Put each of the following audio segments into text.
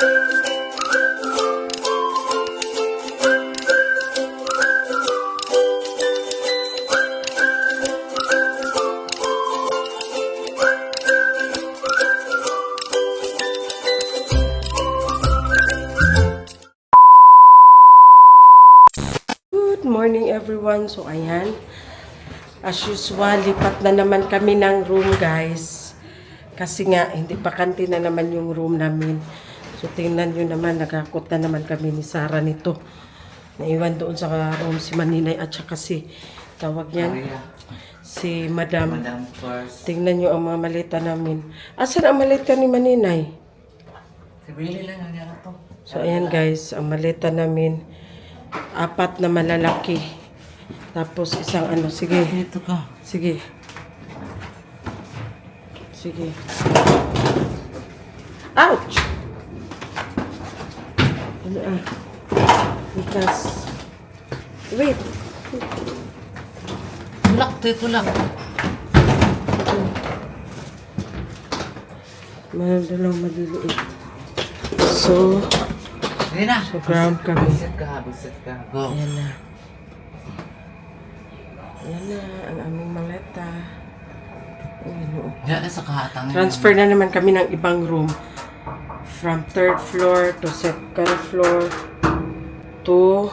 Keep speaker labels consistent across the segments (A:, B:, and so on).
A: Good morning everyone. So ayan, as usual, lipat na naman kami ng room guys. Kasi nga, hindi bakante na naman yung room namin. So tingnan nyo naman, nagakot na naman kami ni Sarah nito. Naiwan doon sa room si Maninay at saka si, tawag yan, si Madam. Tingnan nyo ang mga maleta namin. Asan ang maleta ni Maninay?
B: Sabili lang ang to.
A: So ayan guys, ang maleta namin. 4 na malalaki. Tapos isang ano, sige.
B: Ito ka.
A: Sige. Sige. Ouch! Ano ah? Because, wait.
B: Tulak, tulak.
A: Madalang maliliit. So,
B: Hindi na.
A: so ground kami.
B: Bisit ka. Go.
A: Ayan na. Ayan na, ang aming maleta. Ayan o.
B: Diyan na sa kahatang.
A: Transfer na naman kami ng ibang room. From 3rd floor to 2nd floor to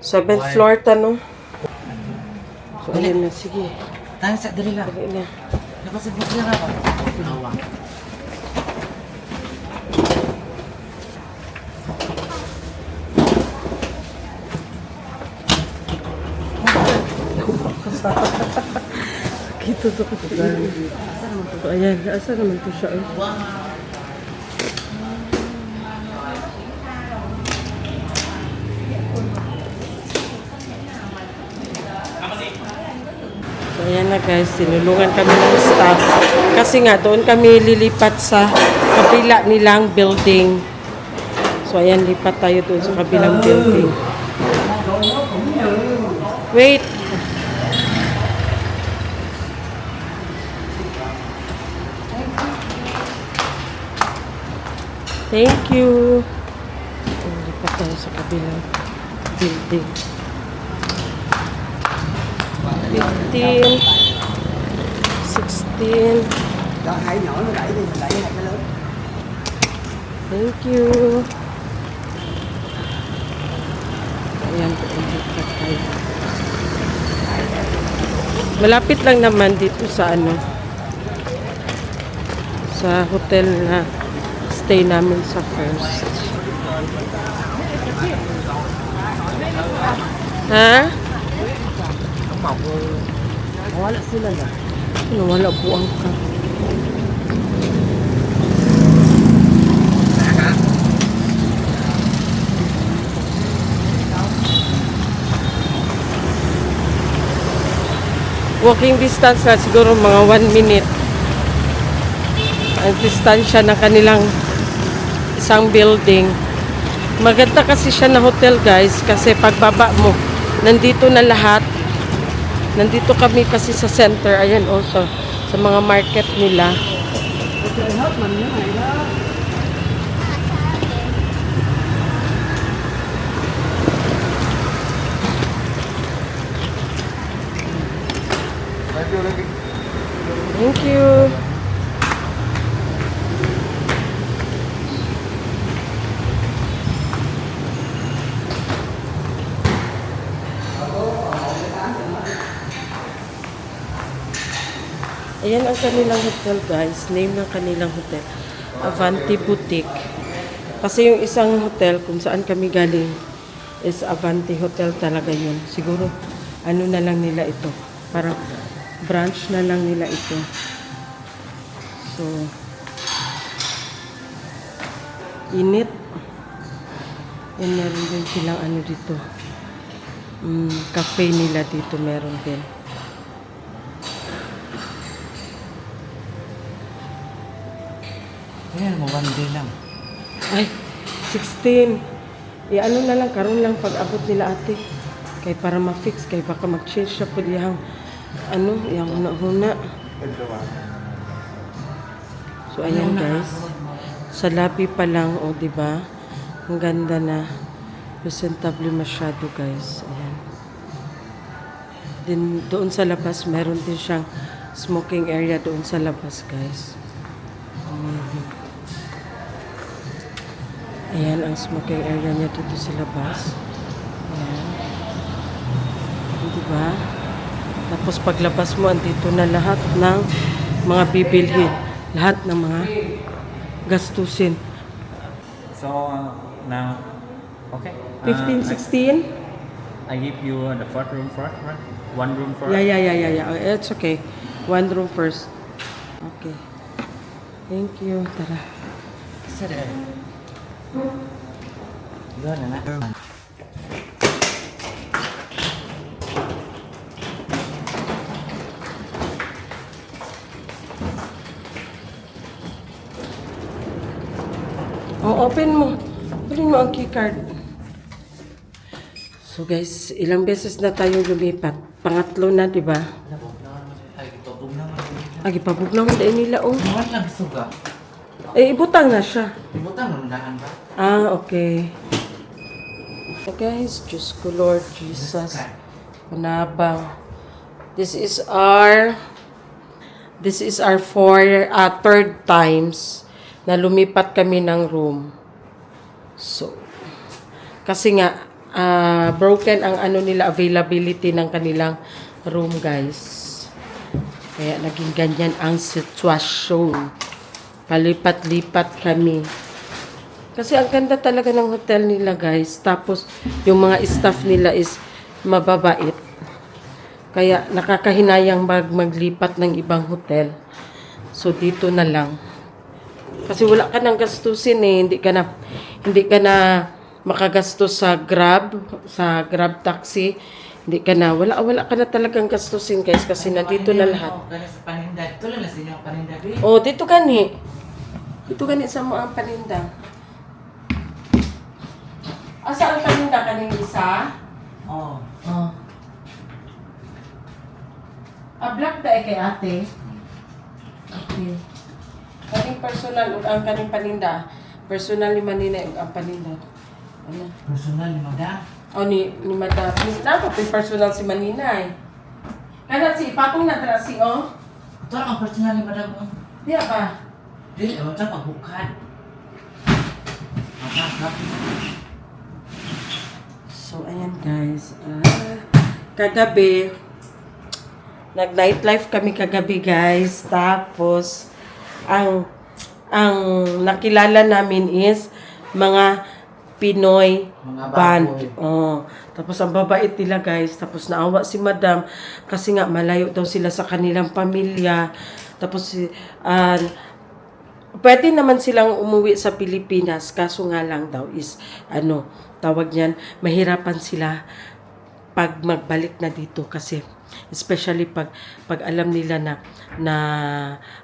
A: 7th floor, tanong. So, ayan na, sige.
B: Tayo sa dali lang.
A: Dali na.
B: Napasin mo sila ka. Awa.
A: Kito to ko. So, ayan, asa naman to siya. Eh? So, ayan na guys, tinulungan kami ng staff. Kasi nga, doon kami lilipat sa kabila nilang building. So, ayan, lipat tayo doon sa kabilang building. Wait! Thank you. Lipat tayo sa kabilang building. 15, 16.
C: Cho hai nhỏ nó đẩy đi, mình đẩy hai cái lớn.
A: Thank you. Ayan, lipat tayo. Malapit lang naman dito sa ano, sa hotel na stay namin sa first. Ha?
B: Wala sila na.
A: Ano, wala buang ka. Walking distance na siguro mga 1 minute. Ang distansya ng kanilang isang building. Maganda kasi siya na hotel guys kasi pagbaba mo, nandito na lahat. Nandito kami kasi sa center, ayan also, sa mga market nila. Thank you. Ayan ang kanilang hotel guys. Name ng kanilang hotel. Avanti Boutique. Kasi yung isang hotel kung saan kami galing is Avanti Hotel talaga yun. Siguro ano na lang nila ito. Parang branch na lang nila ito. So, init. Yan, meron din silang ano dito. Cafe nila dito meron din.
B: Ayan mo, 1 day lang.
A: Ay, 16. Ano na lang, karon lang pag-abot nila ate. Kay para ma-fix, kay baka mag-change siya po diyang, ano, yung huna-huna. So, ayan guys. Sa lobby pa lang, o, di ba? Ang ganda na. Presentable masyado, guys. Ayan. Din, doon sa labas, meron din siyang smoking area doon sa labas, guys. Ayan ang smoking area niya dito sa labas. Ayan. Diba? Tapos paglabas mo, andito na lahat ng mga bibilhin. Lahat ng mga gastusin.
D: So now, okay.
A: 15, 16?
D: I give you the first room first, right? One room first.
A: Yeah. Oh, it's okay. One room first. Okay. Thank you. Tara.
B: Sir, doon na na.
A: Oh, open mo. Open mo ang keycard. So guys, ilang beses na tayo lumipat. Pangatlo na, di ba?
B: Ay, totoo naman.
A: Pabug na dahil nila, oh.
B: Naman lang suga.
A: Eh, ibutang na siya.
B: Ibutang mo nandaan ba?
A: Okay. So guys, Diyos ko Lord Jesus. Panabang. This is our third times na lumipat kami ng room. So, kasi nga, broken ang availability ng kanilang room, guys. Kaya naging ganyan ang sitwasyon. Palipat-lipat kami. Kasi ang ganda talaga ng hotel nila, guys. Tapos, yung mga staff nila is mababait. Kaya nakakahinayang maglipat ng ibang hotel. So, dito na lang. Kasi wala ka nang gastusin eh. Hindi ka na makagastos sa Grab taxi. Wala ka na talagang gastusin, guys, kasi nandito na lahat.
B: Gani sa paninda. Ito lang na sa inyo ang paninda.
A: Oh, dito gani. Dito gani sa mga paninda. Asa ang paninda kaning isa?
B: Oo.
A: Oh. Black da kay ate. Okay. Kaning personal ug ang kaning paninda. Personal ni Manina ug ang paninda. Ano?
B: Personal ni Madam.
A: O ni Madam. Nako personal si Manina eh. Kana si Patong na dra si oh.
B: Ito lang ang personal ni Madam.
A: Diya ba?
B: Dili, ano ito pagbukan.
A: So, ayan guys. Kagabi, nag-nightlife kami kagabi, guys. Tapos, ang nakilala namin is mga Pinoy
B: Mga
A: band.
B: baboy.
A: Oh. Tapos, ang babait nila, guys. Tapos, naawa si Madam kasi nga malayo daw sila sa kanilang pamilya. Tapos, pwede naman silang umuwi sa Pilipinas, kaso nga lang daw is, tawag niyan, mahirapan sila pag magbalik na dito kasi especially pag alam nila na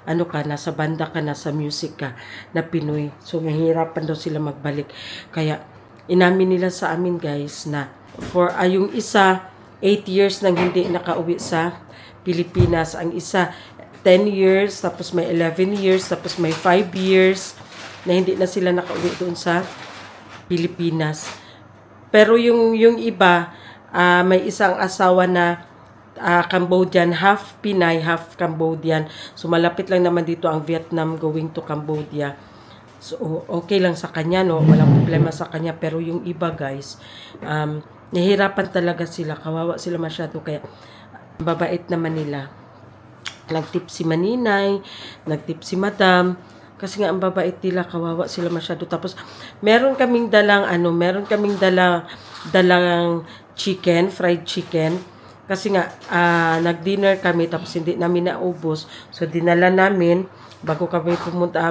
A: nasa banda ka, nasa music ka, na Pinoy. So, mahirapan daw sila magbalik. Kaya, inamin nila sa amin, guys, na for yung isa, 8 years nang hindi nakauwi sa Pilipinas. Ang isa, 10 years, tapos may 11 years, tapos may 5 years na hindi na sila nakauwi doon sa Pilipinas. Pero yung iba, may isang asawa na Cambodian, half Pinay, half Cambodian. So, malapit lang naman dito ang Vietnam going to Cambodia. So, okay lang sa kanya, no? Walang problema sa kanya. Pero yung iba, guys, nahihirapan talaga sila. Kawawa sila masyado. Kaya, babait naman nila. Nagtip si Maninay, nagtip si Madam. Kasi nga, ang babait nila, kawawa sila masyado. Tapos, meron kaming dalang chicken, fried chicken. Kasi nga, nag-dinner kami, tapos hindi namin naubos. So, dinala namin, bago kami pumunta,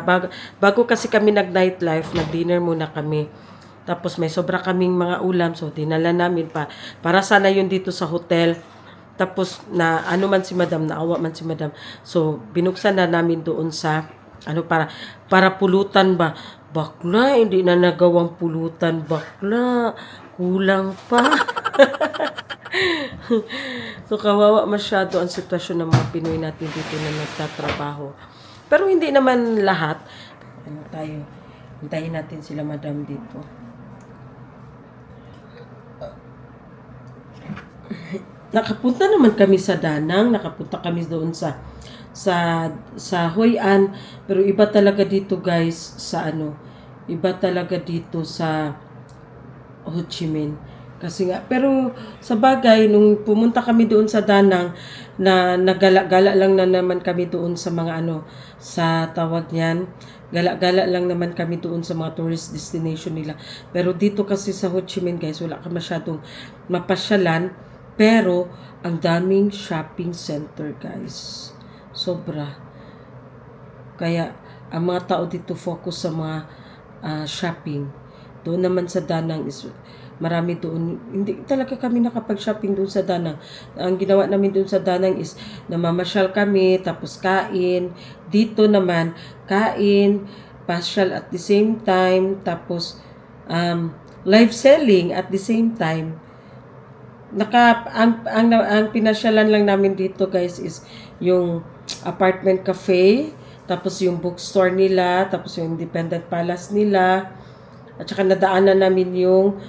A: bago kasi kami nag-nightlife, nag-dinner muna kami. Tapos, may sobra kaming mga ulam, so, dinala namin para sana yun dito sa hotel. Tapos, man si Madam, naawa man si Madam. So, binuksan na namin doon sa, para pulutan ba? Bakla, hindi na nagawang pulutan. Bakla, kulang pa. So, kawawa masyado ang sitwasyon ng mga Pinoy natin dito na nagtatrabaho. Pero hindi naman lahat. Hintayin natin sila madam dito. Nakapunta naman kami sa Danang, nakapunta kami doon sa Hoi An, pero iba talaga dito guys sa iba talaga dito sa Ho Chi Minh. Kasi nga, pero sa bagay, nung pumunta kami doon sa Danang, na nagala-gala lang na naman kami doon sa mga sa tawag niyan, gala-gala lang naman kami doon sa mga tourist destination nila. Pero dito kasi sa Ho Chi Minh guys, wala ka masyadong mapasyalan, pero ang daming shopping center guys. Sobra. Kaya ang mga tao dito focus sa mga shopping. Doon naman sa Danang is marami doon. Hindi talaga kami nakapag-shopping doon sa Danang. Ang ginawa namin doon sa Danang is namamasyal kami, tapos kain. Dito naman, kain, pasyal at the same time, tapos live selling at the same time. Ang pinasyalan lang namin dito guys is yung apartment cafe, tapos yung bookstore nila, tapos yung Independent Palace nila, at saka nadaanan namin yung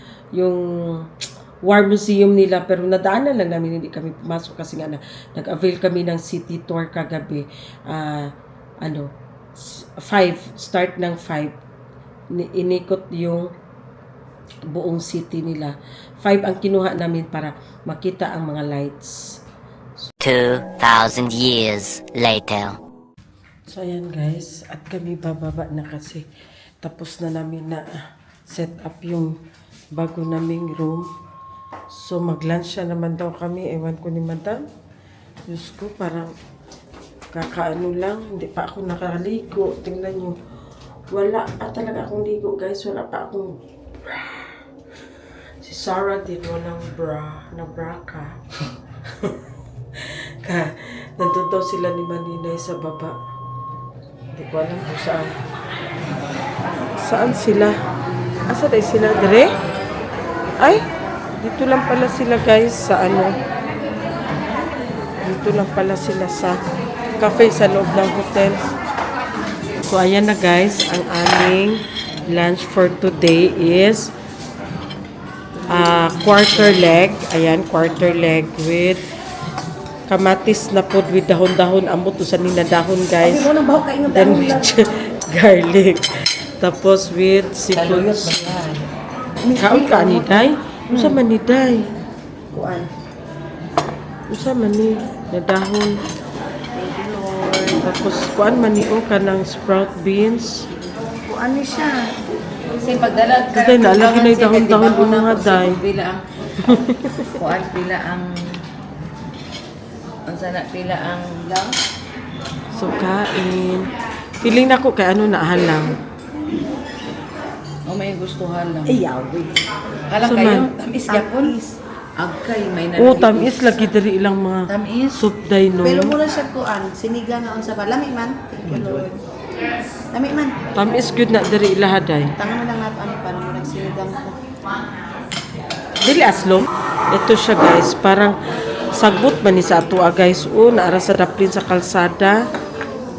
A: War Museum nila, pero nadaanan lang namin, hindi kami pumasok kasi nga nag-avail kami ng city tour kagabi. 5, start ng 5, inikot yung buong city nila. 5 ang kinuha namin para makita ang mga lights.
E: 2,000 years later.
A: So ayan guys, at kami bababa na kasi tapos na namin na set up yung bago naming room. So mag-lunch na naman daw kami, ewan ko ni madam. Diyos ko, parang kakaano lang, hindi pa ako nakaligo. Tingnan nyo, wala talaga akong ligo guys, wala pa akong si Sarah din walang bra, na bra ka. Nandun daw sila ni Maninay sa baba. Hindi ko alam kung saan. Saan sila? Asa tayo sila? Dire? Ay, dito lang pala sila guys sa dito lang pala sila sa cafe sa loob ng hotel. So ayan na guys, ang aming lunch for today is quarter leg. Ayan, quarter leg with kamatis na pod with dahon-dahon. Amot usan ni na dahon guys. Then with garlic. Tapos with seafood. Kaon ka ni Day? Usa man ni Day?
C: Kuan.
A: Usa man ni na dahon. Tapos kuan man ni o kanang sprout beans.
C: Kuan ni siya.
B: Kasi pagdalag ka,
A: Day nalagi na yung dahon-dahon yung mga Day.
B: pila ang kuan, pila ang sana pila ang lang.
A: So kain. Feeling na ko kay naahan lang.
B: O may gustuhan lang.
C: Iyaw.
B: Alam
A: Sa
B: kayo,
A: man?
B: tamis yapon. Agkay, may
A: Oh, tamis lagi diri ilang mga
B: Tamis.
A: soup day no.
C: Pero muna siya kuan, sinigang nga unsa pa. Lami man. Thank you Lord. Lami man.
A: Tamis good na diri ilahaday.
C: Tangan na lang nato para mo sinigang ko.
A: Dili aslom. Ito siya guys, parang sagbot man ni sa ato guys. O naara sa daplin sa kalsada.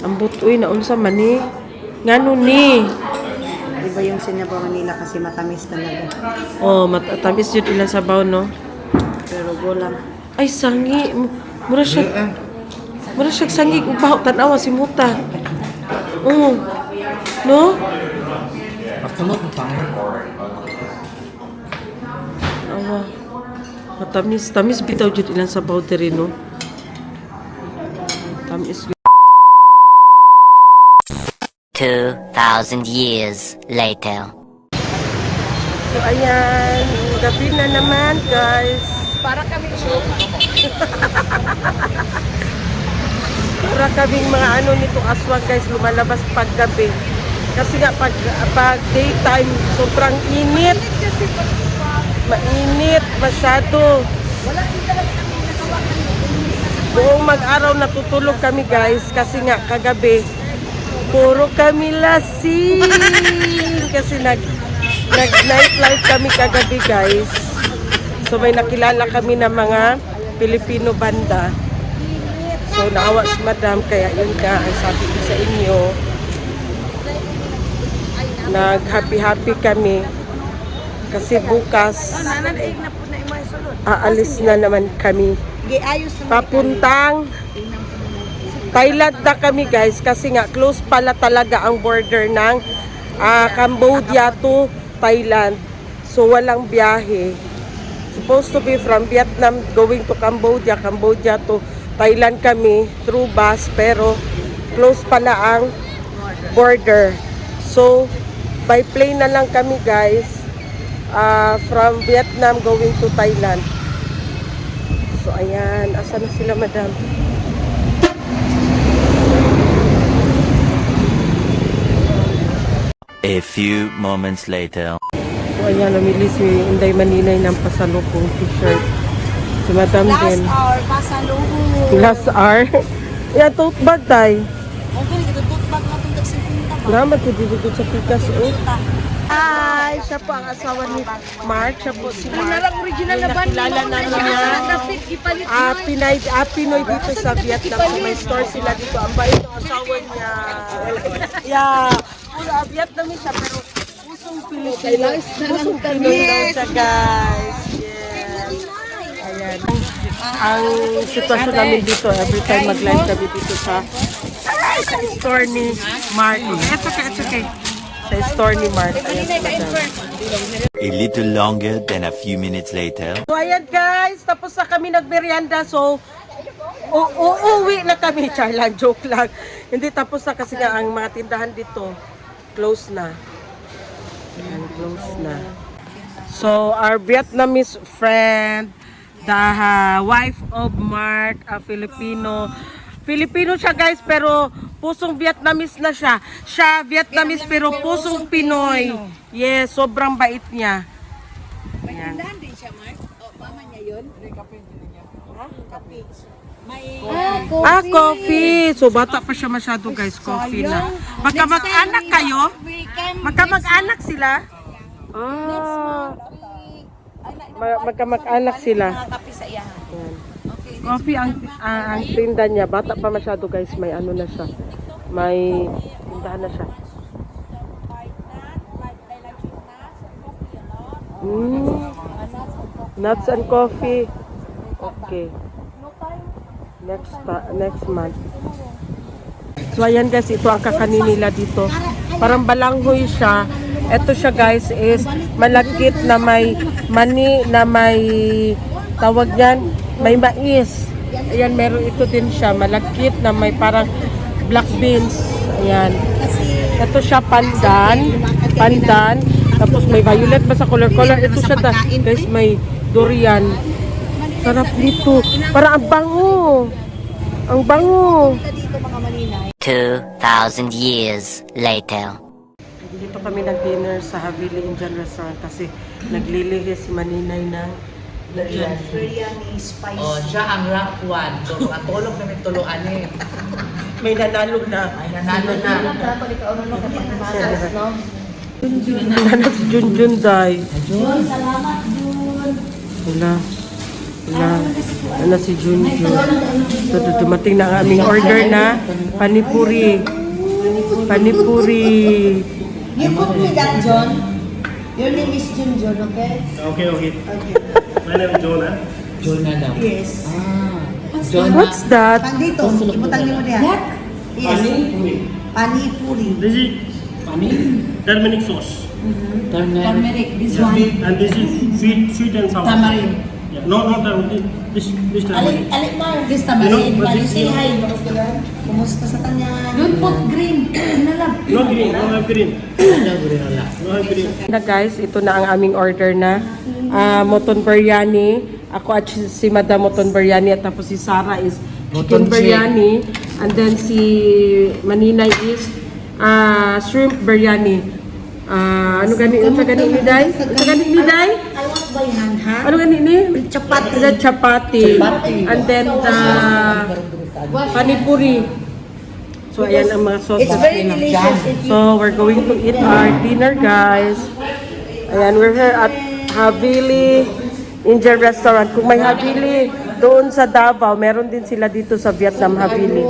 A: Ambot uy na unsa man ni. Ngano ni?
C: Iba yung sinabaw nila kasi matamis talaga.
A: Oh, matamis jud ilang sabaw no.
C: Pero golam.
A: Ay sangi. Mura siya. Mura siya sangi ug baho tan-awa si muta. No?
B: Pagtunod mo pang.
A: Awa. Matamis, tamis bitaw jud ilang sabaw diri no. Tamis.
E: 2,000 years later.
A: So ayan, gabi na naman guys. Para kaming mga nitong aswang guys, lumalabas pag gabi. Kasi nga pag daytime, sobrang init. Mainit, masyado. Buong mag-araw natutulog kami guys, kasi nga kagabi, puro kami lasing. Kasi nag-night life kami kagabi guys. So may nakilala kami ng mga Pilipino banda. So naawa si madam, kaya yun ka ang sabi ko sa inyo. nag-happy-happy kami kasi bukas aalis na naman kami. Papuntang Thailand na kami guys kasi nga close pala talaga ang border ng Cambodia to Thailand. So walang biyahe. Supposed to be from Vietnam going to Cambodia, Cambodia to Thailand kami through bus pero close pala ang border. So by plane na lang kami guys from Vietnam going to Thailand. So ayan, asa na sila madam?
F: A few moments later.
A: So ayan, namili si Inday Maninay ng pasalubong t-shirt. Si madam din.
C: Last hour, pasalubong.
A: Last hour. Yan, tote bag tayo.
C: Okay, ito tutbag na itong tagsipunta ba?
A: Salamat ko dito sa pikas. Oh. Hi! Siya po ang asawa ni Mark. Siya po si Mark.
C: Original na ba?
A: Nakilala namin niya. Pinoy dito sa Vietnam. So may store sila dito. Ang bait ng asawa niya. Yeah. Vietnamese siya pero pusong Pilipino. Pusong Pinoy daw siya guys. Yes. Ayan. Ang sitwasyon namin dito, every time mag-live kami dito sa store ni Mark. It's okay. Sa store ni Mark. Ayan si madam.
F: A little longer than a few minutes later.
A: So ayan guys, tapos na kami nagmerienda. So uuwi na kami. Char lang, joke lang. Hindi tapos na kasi nga ang mga tindahan dito close na. Ayan, close na. So our Vietnamese friend, the wife of Mark, a Filipino siya guys, pero pusong Vietnamese na siya. Siya Vietnamese pero pusong Pinoy. Yes, sobrang bait niya. Ayan. Coffee. So bata pa siya masyado guys, coffee na. Magkamag-anak kayo? Magkamag-anak sila? Magkamag-anak sila. Ayan. Coffee ang tinda niya. Bata pa masyado guys. May ano na siya. May tindahan na siya. Nuts and coffee. Okay. Next month. So ayan guys, ito ang kakanin nila dito. Parang balanghoy siya. Ito siya guys is malagkit na may mani na may tawag yan, may mais. Ayan, meron ito din siya, malagkit na may parang black beans. Ayan. Ito siya pandan. Tapos may violet ba sa color. Ito siya guys, may durian. Sarap nito. Parang ang bango. Ang bango.
E: 2,000 years later.
A: Dito kami nag-dinner sa Havili Indian Restaurant kasi naglilihi si Maninay ng
C: Biryani, spicy.
B: Oh, siya ang rank 1. So, ang tulog namin tuluan eh.
A: may nanalo na.
B: Ay, nanalo na.
A: Nanalo si Junjun Day.
C: Salamat, Jun.
A: Wala. Ano si Junjun. So, dumating na ang aming order na panipuri.
C: You put me that, John. Your name is Junjun, okay?
G: Okay. My name is Jonah.
B: Jonah daw.
C: Yes.
B: Jonah.
A: What's that?
C: Pandito, imutan niyo diyan. Yes. Panipuri.
G: This is turmeric sauce.
B: Turmeric.
C: This one.
G: And this is sweet and sour.
B: Tamarind.
G: Yeah, no turmeric. This turmeric.
C: Alik Mar.
B: This
G: You know,
B: tamarind.
G: but this,
C: Say hi. Kumusta sa kanya?
B: Don't put green. Nalab.
G: no green, no have green. No have green.
A: Na guys, ito na ang aming order na moton biryani. Ako at si Madam moton biryani at tapos si Sarah is chicken
B: Moton
A: biryani. And then si Maninay is shrimp biryani. Ano gani ni Day? Ano gani ni Day?
C: I want by hand, ha?
A: Ano gani ni?
C: Chapati.
A: The chapati. And then the panipuri. So ayan ang mga sauces
C: It's very
A: nila.
C: delicious. If you
A: So we're going to eat our dinner guys. Ayan, we're here at Havili Indian Restaurant. Kung may Havili doon sa Davao, meron din sila dito sa Vietnam Havili.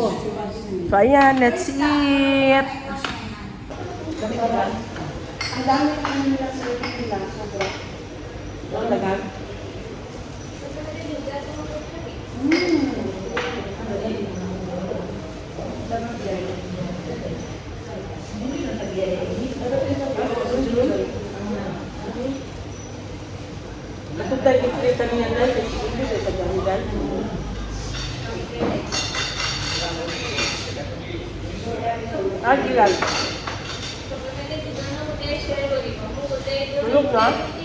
A: So ayan, let's eat.
C: dami ang nila sa nila. Sobra.
A: Ang tagal. Ito tayo ikrita niya na, hindi sa pagkahigan. Gilan. Tulog na?